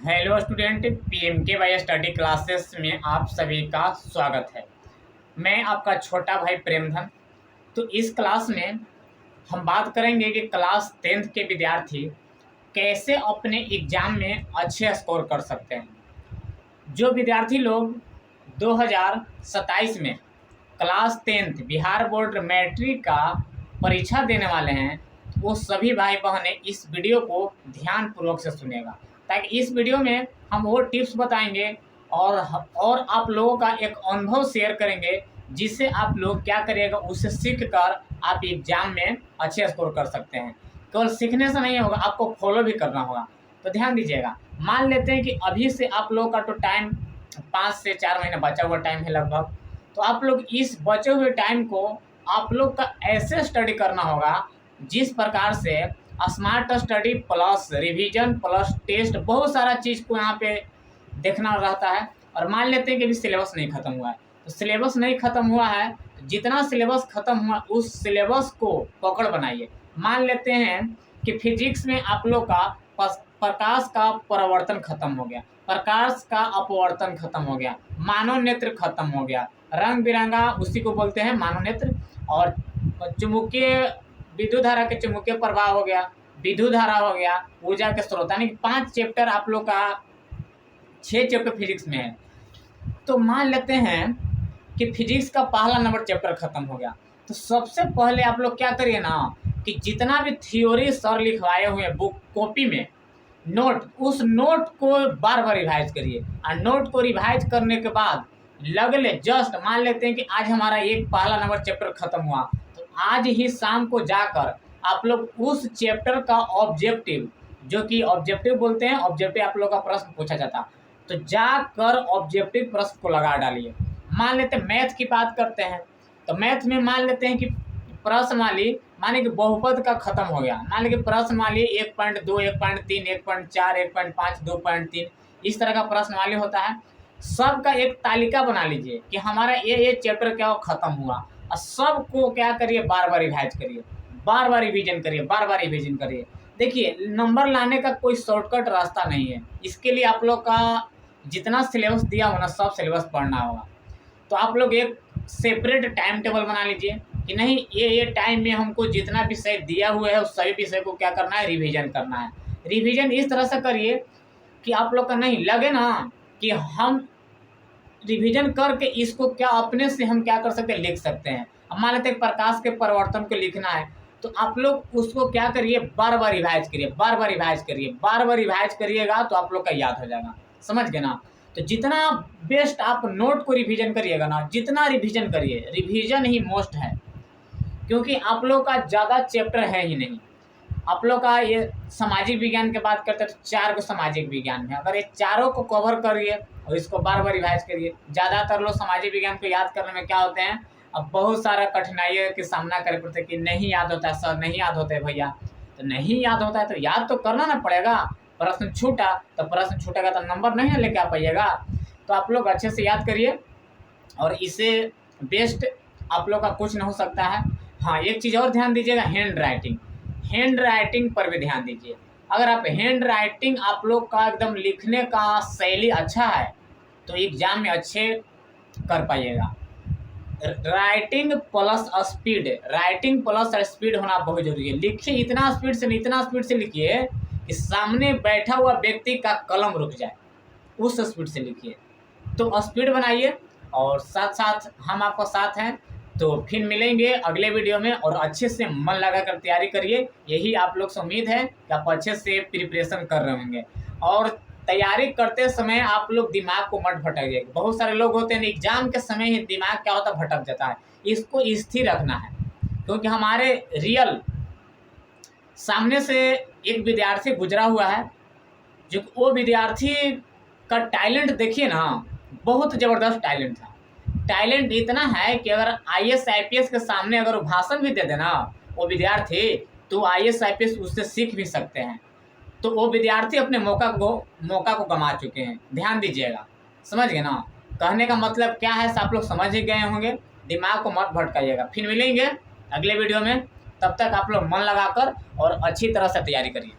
Hello student, PMKY study classes में आप सभी का स्वागत है। मैं आपका छोटा भाई प्रेमधन। तो इस क्लास में हम बात करेंगे कि क्लास 10th के विद्यार्थी कैसे अपने एग्ज़ाम में अच्छे स्कोर कर सकते हैं। जो विद्यार्थी लोग 2027 में class 10th Bihar board matric का परीक्षा देने वाले हैं, वो सभी भाई बहनें इस वीडियो को ध्यानपूर्वक से सुनेगा, ताकि इस वीडियो में हम वो टिप्स बताएंगे और आप लोगों का एक अनुभव शेयर करेंगे, जिससे आप लोग क्या करिएगा, उससे सीख कर आप एग्जाम में अच्छे स्कोर कर सकते हैं। केवल सीखने से नहीं होगा, आपको फॉलो भी करना होगा। तो ध्यान दीजिएगा। मान लेते हैं कि अभी से आप लोगों का तो टाइम 5 से 4 महीना बचा हुआ टाइम है लगभग। तो आप लोग इस बचे हुए टाइम को आप लोग का ऐसे स्टडी करना होगा जिस प्रकार से smart study plus revision plus test, बहुत सारा चीज़ को यहाँ पे देखना रहता है। और मान लेते हैं कि अभी सिलेबस नहीं ख़त्म हुआ है, तो सिलेबस नहीं ख़त्म हुआ है, जितना सिलेबस ख़त्म हुआ उस सिलेबस को पकड़ बनाइए। मान लेते हैं कि फिजिक्स में आप लोग का प्रकाश का परावर्तन खत्म हो गया, प्रकाश का अपवर्तन खत्म हो गया, मानव नेत्र खत्म हो गया, रंग बिरंगा उसी को बोलते हैं मानव नेत्र, और चुंबकीय विद्युत धारा के चुंबकीय प्रवाह हो गया, विद्युत धारा हो गया, ऊर्जा के स्रोत, यानी 5 चैप्टर आप लोग का 6 चैप्टर फिजिक्स में है। तो मान लेते हैं कि फिजिक्स का पहला नंबर चैप्टर खत्म हो गया। तो सबसे पहले आप लोग क्या करिए ना, कि जितना भी थ्योरी सर लिखवाए हुए बुक कॉपी में नोट, उस नोट को बार बार रिवाइज करिए। और नोट को रिवाइज करने के बाद लगले जस्ट मान लेते हैं कि आज हमारा एक पहला नंबर चैप्टर खत्म हुआ, तो आज ही शाम को जाकर आप लोग उस चैप्टर का ऑब्जेक्टिव, जो कि ऑब्जेक्टिव बोलते हैं, ऑब्जेक्टिव आप लोग का प्रश्न पूछा जाता, तो जाकर ऑब्जेक्टिव प्रश्न को लगा डालिए। मान लेते हैं मैथ की बात करते हैं, तो मैथ में मान लेते हैं कि प्रश्नवाली माने कि बहुपद का खत्म हो गया, मान लीजिए प्रश्नवाली 1.2, 1.3, 1.4, 1.5, 2.3, इस तरह का प्रश्नवाली होता है। सबका एक तालिका बना लीजिए कि हमारा ये चैप्टर क्या खत्म हुआ, और सबको क्या करिए, बार बार रिवाइज करिए, बार बार रिवीजन करिए, बार बार रिवीजन करिए। देखिए, नंबर लाने का कोई शॉर्टकट रास्ता नहीं है। इसके लिए आप लोग का जितना सिलेबस दिया हो ना, सब सिलेबस पढ़ना होगा। तो आप लोग एक सेपरेट टाइम टेबल बना लीजिए कि नहीं, ये टाइम में हमको जितना विषय दिया हुआ है उस सभी विषय को क्या करना है, रिवीजन करना है। रिवीजन इस तरह से करिए कि आप लोग का नहीं लगे ना कि हम रिवीजन करके इसको क्या अपने से हम क्या कर सकते हैं, लिख सकते हैं। अब मान लेते हैं प्रकाश के परिवर्तन को लिखना है, तो आप लोग उसको क्या करिए, बार बार रिवाइज करिए, बार बार रिवाइज करिए, बार बार रिवाइज करिएगा तो आप लोग का याद हो जाएगा। समझ गए ना। तो जितना बेस्ट आप नोट को रिवीजन करिएगा ना, जितना रिवीजन करिए, रिवीजन ही मोस्ट है, क्योंकि आप लोग का ज़्यादा चैप्टर है ही नहीं। आप लोग का ये सामाजिक विज्ञान की बात करते हैं तो 4 को सामाजिक विज्ञान है, अगर ये चारों को कवर करिए और इसको बार बार रिवाइज करिए। ज़्यादातर लोग सामाजिक विज्ञान को याद करने में क्या होते हैं, अब बहुत सारा कठिनाइयों के सामना करना पड़ता है कि नहीं याद होता है सर, नहीं याद होता है भैया। तो नहीं याद होता है तो याद तो करना ना पड़ेगा। प्रश्न छूटा तो प्रश्न छूटेगा तो नंबर नहीं लेके आ पाइएगा। तो आप लोग अच्छे से याद करिए, और इसे बेस्ट आप लोग का कुछ नहीं हो सकता है। हाँ, एक चीज़ और ध्यान दीजिएगा, हैंड राइटिंग, हैंड राइटिंग पर भी ध्यान दीजिए। अगर आप हैंड राइटिंग आप लोग का एकदम लिखने का शैली अच्छा है तो एग्जाम में अच्छे कर पाइएगा। Writing plus speed, writing plus speed होना बहुत जरूरी है। लिखिए इतना स्पीड से, इतना स्पीड से लिखिए कि सामने बैठा हुआ व्यक्ति का कलम रुक जाए, उस स्पीड से लिखिए। तो स्पीड बनाइए, और साथ साथ हम आपको साथ हैं। तो फिर मिलेंगे अगले वीडियो में, और अच्छे से मन लगाकर तैयारी करिए। यही आप लोग से उम्मीद है कि आप अच्छे से प्रिपरेशन कर रहे होंगे। और तैयारी करते समय आप लोग दिमाग को मत भटकिए। बहुत सारे लोग होते हैं एग्जाम के समय ही दिमाग क्या होता है, भटक जाता है। इसको स्थिर रखना है, क्योंकि हमारे रियल सामने से एक विद्यार्थी गुजरा हुआ है, जो वो विद्यार्थी का टैलेंट देखिए ना, बहुत ज़बरदस्त टैलेंट था। टैलेंट इतना है कि अगर IAS IPS के सामने अगर वो भाषण भी दे देना वो विद्यार्थी, तो IAS IPS उससे सीख भी सकते हैं। तो वो विद्यार्थी अपने मौका को गंवा चुके हैं। ध्यान दीजिएगा, समझ गए ना। कहने का मतलब क्या है, आप लोग समझ ही गए होंगे। दिमाग को मत भटकाइएगा। फिर मिलेंगे अगले वीडियो में, तब तक आप लोग मन लगाकर और अच्छी तरह से तैयारी करिए।